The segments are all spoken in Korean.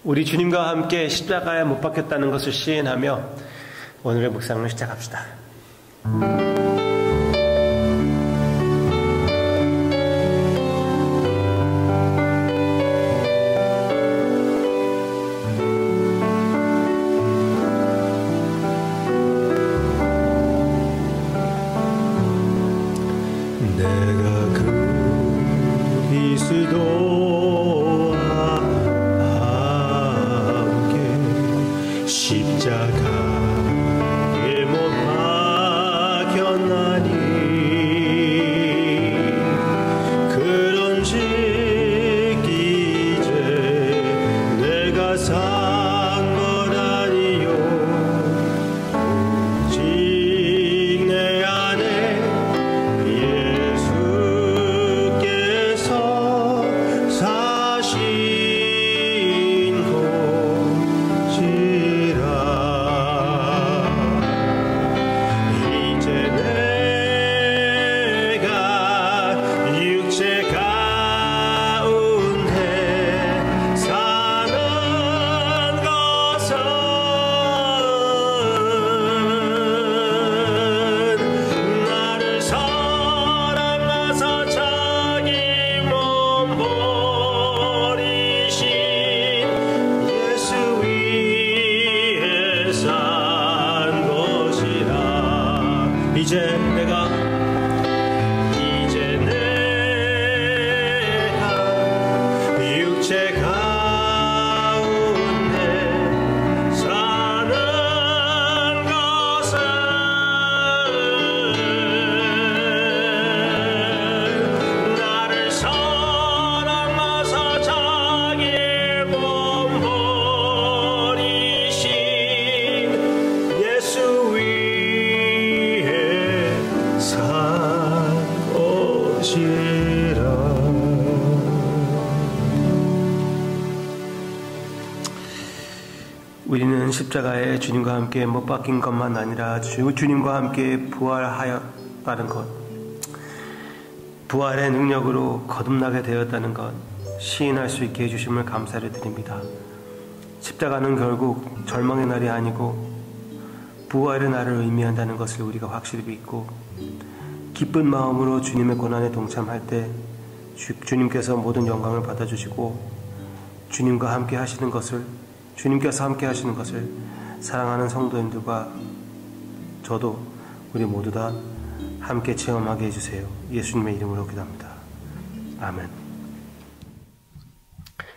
우리 주님과 함께 십자가에 못 박혔다는 것을 시인하며 오늘의 묵상을 시작합시다. 우리는 십자가에 주님과 함께 못 박힌 것만 아니라 주님과 함께 부활하였다는 것, 부활의 능력으로 거듭나게 되었다는 것 시인할 수 있게 해주심을 감사를 드립니다. 십자가는 결국 절망의 날이 아니고 부활의 날을 의미한다는 것을 우리가 확실히 믿고 기쁜 마음으로 주님의 고난에 동참할 때 주님께서 모든 영광을 받아주시고 주님께서 함께 하시는 것을 사랑하는 성도님들과 저도 우리 모두 다 함께 체험하게 해주세요. 예수님의 이름으로 기도합니다. 아멘.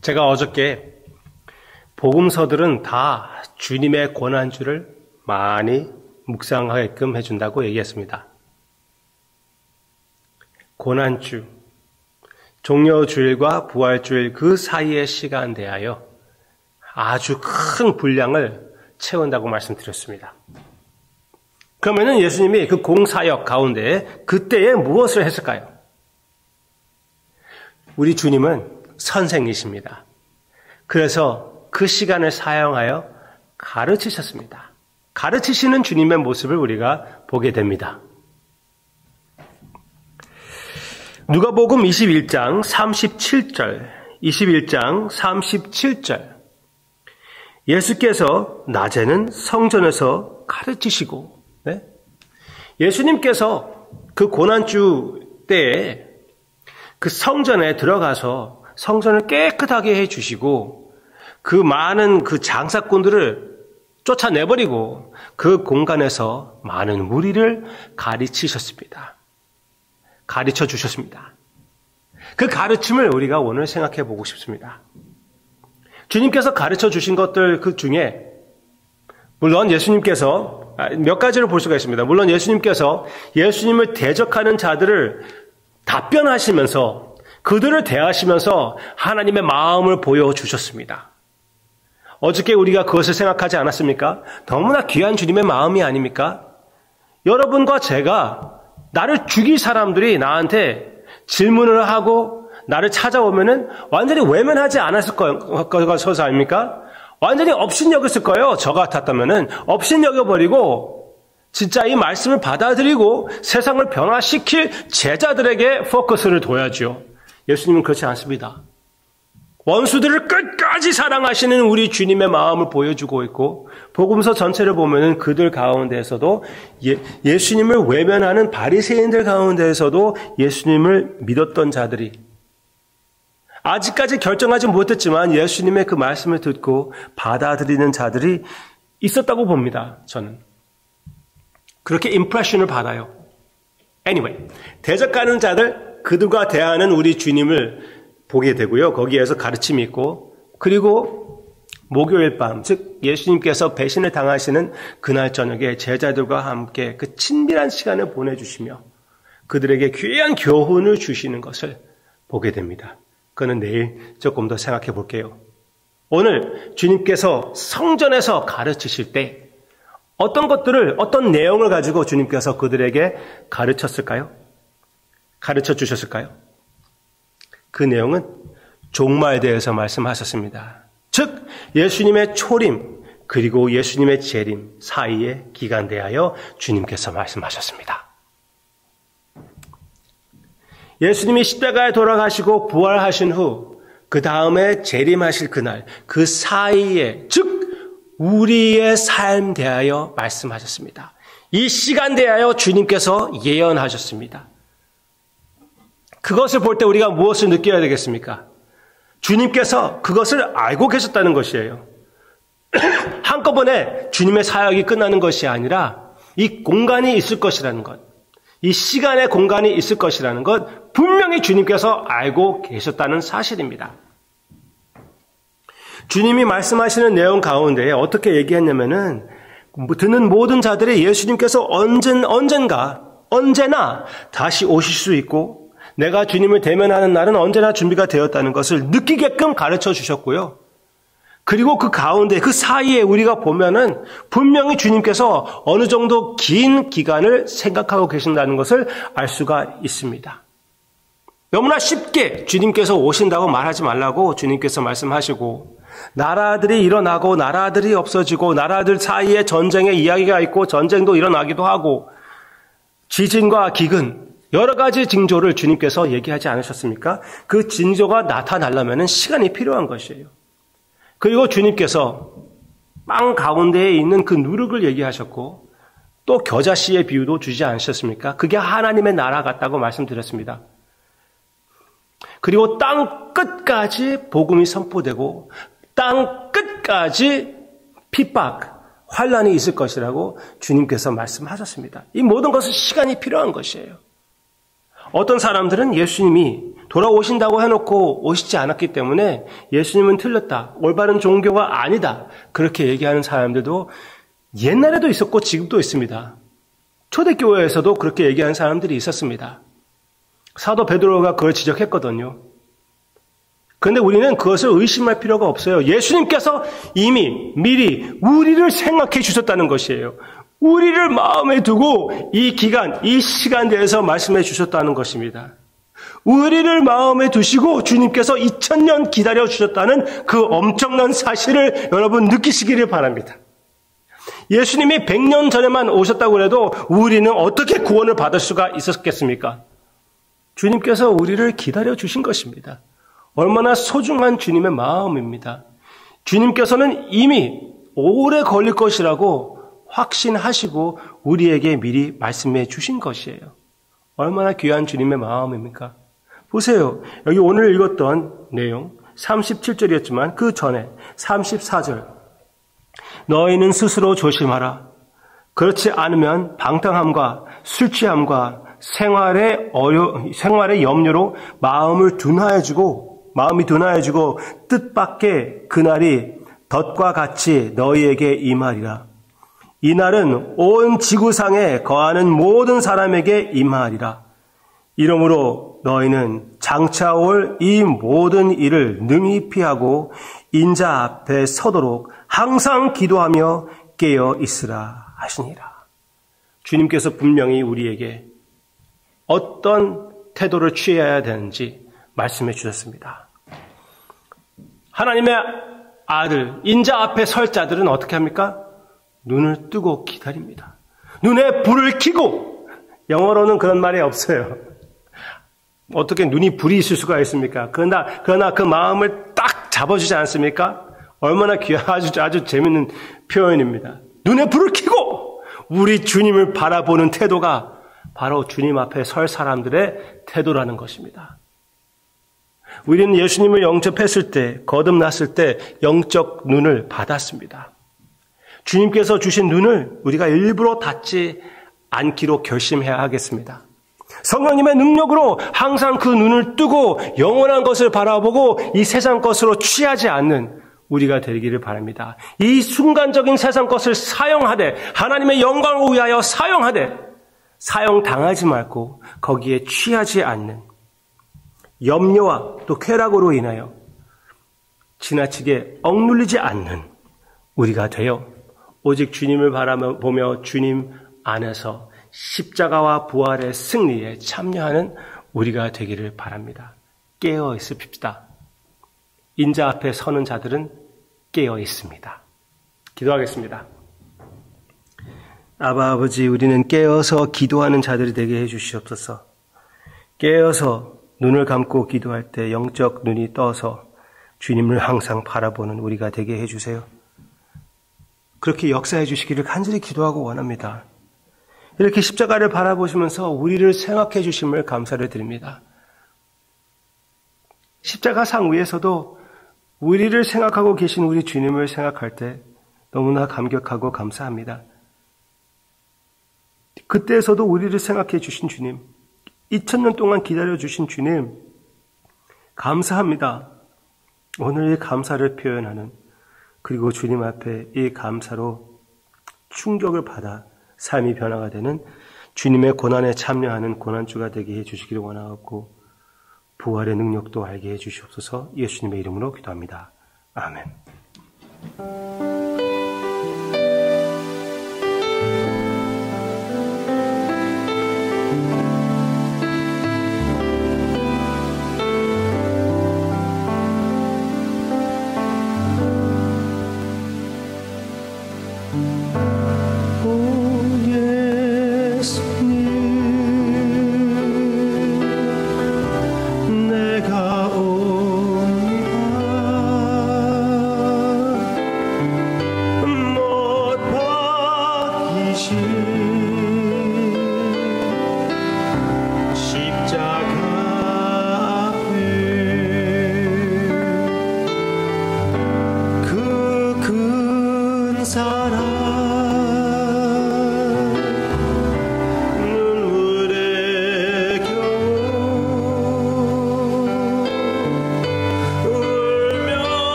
제가 어저께 복음서들은 다 주님의 고난주를 많이 묵상하게끔 해준다고 얘기했습니다. 고난주, 종려주일과 부활주일 그 사이의 시간 대하여 아주 큰 분량을 채운다고 말씀드렸습니다. 그러면은 예수님이 그 공사역 가운데 그때에 무엇을 했을까요? 우리 주님은 선생이십니다. 그래서 그 시간을 사용하여 가르치셨습니다. 가르치시는 주님의 모습을 우리가 보게 됩니다. 누가복음 21장 37절 예수께서 낮에는 성전에서 가르치시고, 네? 예수님께서 그 고난주 때에 그 성전에 들어가서 성전을 깨끗하게 해주시고 그 많은 그 장사꾼들을 쫓아내버리고 그 공간에서 많은 무리를 가르치셨습니다. 가르쳐 주셨습니다. 그 가르침을 우리가 오늘 생각해 보고 싶습니다. 주님께서 가르쳐 주신 것들 그 중에 물론 예수님께서 몇 가지를 볼 수가 있습니다. 물론 예수님께서 예수님을 대적하는 자들을 답변하시면서 그들을 대하시면서 하나님의 마음을 보여주셨습니다. 어저께 우리가 그것을 생각하지 않았습니까? 너무나 귀한 주님의 마음이 아닙니까? 여러분과 제가 나를 죽일 사람들이 나한테 질문을 하고 나를 찾아오면은 완전히 외면하지 않았을 것을 아닙니까? 완전히 업신여겼을 거예요. 저 같았다면은 업신여겨버리고 진짜 이 말씀을 받아들이고 세상을 변화시킬 제자들에게 포커스를 둬야죠. 예수님은 그렇지 않습니다. 원수들을 끝까지 사랑하시는 우리 주님의 마음을 보여주고 있고, 복음서 전체를 보면은 그들 가운데에서도 예수님을 외면하는 바리새인들 가운데에서도 예수님을 믿었던 자들이, 아직까지 결정하지 못했지만 예수님의 그 말씀을 듣고 받아들이는 자들이 있었다고 봅니다. 저는 그렇게 임프레션을 받아요. Anyway, 대적하는 자들, 그들과 대하는 우리 주님을 보게 되고요. 거기에서 가르침이 있고, 그리고 목요일 밤, 즉 예수님께서 배신을 당하시는 그날 저녁에 제자들과 함께 그 친밀한 시간을 보내주시며 그들에게 귀한 교훈을 주시는 것을 보게 됩니다. 그는 내일 조금 더 생각해 볼게요. 오늘 주님께서 성전에서 가르치실 때 어떤 것들을, 어떤 내용을 가지고 주님께서 그들에게 가르쳤을까요? 가르쳐 주셨을까요? 그 내용은 종말에 대해서 말씀하셨습니다. 즉 예수님의 초림 그리고 예수님의 재림 사이에 기간대하여 주님께서 말씀하셨습니다. 예수님이 십자가에 돌아가시고 부활하신 후 그 다음에 재림하실 그날, 그 사이에, 즉 우리의 삶 대하여 말씀하셨습니다. 이 시간 대하여 주님께서 예언하셨습니다. 그것을 볼 때 우리가 무엇을 느껴야 되겠습니까? 주님께서 그것을 알고 계셨다는 것이에요. 한꺼번에 주님의 사역이 끝나는 것이 아니라 이 공간이 있을 것이라는 것, 이 시간의 공간이 있을 것이라는 것, 분명히 주님께서 알고 계셨다는 사실입니다. 주님이 말씀하시는 내용 가운데 어떻게 얘기했냐면은, 듣는 모든 자들이 예수님께서 언제나 다시 오실 수 있고 내가 주님을 대면하는 날은 언제나 준비가 되었다는 것을 느끼게끔 가르쳐 주셨고요. 그리고 그 가운데, 그 사이에 우리가 보면은 분명히 주님께서 어느 정도 긴 기간을 생각하고 계신다는 것을 알 수가 있습니다. 너무나 쉽게 주님께서 오신다고 말하지 말라고 주님께서 말씀하시고, 나라들이 일어나고 나라들이 없어지고 나라들 사이에 전쟁의 이야기가 있고 전쟁도 일어나기도 하고 지진과 기근, 여러 가지 징조를 주님께서 얘기하지 않으셨습니까? 그 징조가 나타나려면 시간이 필요한 것이에요. 그리고 주님께서 빵 가운데에 있는 그 누룩을 얘기하셨고, 또 겨자씨의 비유도 주지 않으셨습니까? 그게 하나님의 나라 같다고 말씀드렸습니다. 그리고 땅 끝까지 복음이 선포되고 땅 끝까지 핍박, 환난이 있을 것이라고 주님께서 말씀하셨습니다. 이 모든 것은 시간이 필요한 것이에요. 어떤 사람들은 예수님이 돌아오신다고 해놓고 오시지 않았기 때문에 예수님은 틀렸다, 올바른 종교가 아니다, 그렇게 얘기하는 사람들도 옛날에도 있었고 지금도 있습니다. 초대교회에서도 그렇게 얘기하는 사람들이 있었습니다. 사도 베드로가 그걸 지적했거든요. 그런데 우리는 그것을 의심할 필요가 없어요. 예수님께서 이미 미리 우리를 생각해 주셨다는 것이에요. 우리를 마음에 두고 이 기간, 이 시간대에서 말씀해 주셨다는 것입니다. 우리를 마음에 두시고 주님께서 2000년 기다려 주셨다는 그 엄청난 사실을 여러분 느끼시기를 바랍니다. 예수님이 100년 전에만 오셨다고 해도 우리는 어떻게 구원을 받을 수가 있었겠습니까? 주님께서 우리를 기다려 주신 것입니다. 얼마나 소중한 주님의 마음입니다. 주님께서는 이미 오래 걸릴 것이라고 확신하시고 우리에게 미리 말씀해 주신 것이에요. 얼마나 귀한 주님의 마음입니까? 보세요. 여기 오늘 읽었던 내용 37절이었지만 그 전에 34절. 너희는 스스로 조심하라. 그렇지 않으면 방탕함과 술 취함과 생활의 염려로 마음이 둔하여지고 뜻밖의 그날이 덫과 같이 너희에게 임하리라. 이 날은 온 지구상에 거하는 모든 사람에게 임하리라. 이러므로 너희는 장차 올 이 모든 일을 능히 피하고 인자 앞에 서도록 항상 기도하며 깨어 있으라 하시니라. 주님께서 분명히 우리에게 어떤 태도를 취해야 되는지 말씀해 주셨습니다. 하나님의 아들, 인자 앞에 설 자들은 어떻게 합니까? 눈을 뜨고 기다립니다. 눈에 불을 켜고, 영어로는 그런 말이 없어요. 어떻게 눈이 불이 있을 수가 있습니까? 그러나 그 마음을 딱 잡아주지 않습니까? 얼마나 아주 재밌는 표현입니다. 눈에 불을 켜고 우리 주님을 바라보는 태도가 바로 주님 앞에 설 사람들의 태도라는 것입니다. 우리는 예수님을 영접했을 때, 거듭났을 때 영적 눈을 받았습니다. 주님께서 주신 눈을 우리가 일부러 닫지 않기로 결심해야 하겠습니다. 성령님의 능력으로 항상 그 눈을 뜨고 영원한 것을 바라보고 이 세상 것으로 취하지 않는 우리가 되기를 바랍니다. 이 순간적인 세상 것을 사용하되 하나님의 영광을 위하여 사용하되 사용당하지 말고 거기에 취하지 않는 염려와 또 쾌락으로 인하여 지나치게 억눌리지 않는 우리가 되어 오직 주님을 바라보며 주님 안에서 십자가와 부활의 승리에 참여하는 우리가 되기를 바랍니다. 깨어 있읍시다. 인자 앞에 서는 자들은 깨어 있습니다. 기도하겠습니다. 아버지, 우리는 깨어서 기도하는 자들이 되게 해주시옵소서. 깨어서 눈을 감고 기도할 때 영적 눈이 떠서 주님을 항상 바라보는 우리가 되게 해주세요. 그렇게 역사해 주시기를 간절히 기도하고 원합니다. 이렇게 십자가를 바라보시면서 우리를 생각해 주심을 감사를 드립니다. 십자가 상 위에서도 우리를 생각하고 계신 우리 주님을 생각할 때 너무나 감격하고 감사합니다. 그때에서도 우리를 생각해 주신 주님, 2000년 동안 기다려 주신 주님, 감사합니다. 오늘 이 감사를 표현하는, 그리고 주님 앞에 이 감사로 충격을 받아 삶이 변화가 되는 주님의 고난에 참여하는 고난주가 되게 해주시기를 원하고 부활의 능력도 알게 해주시옵소서. 예수님의 이름으로 기도합니다. 아멘.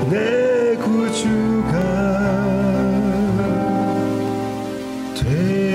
내 구주가 되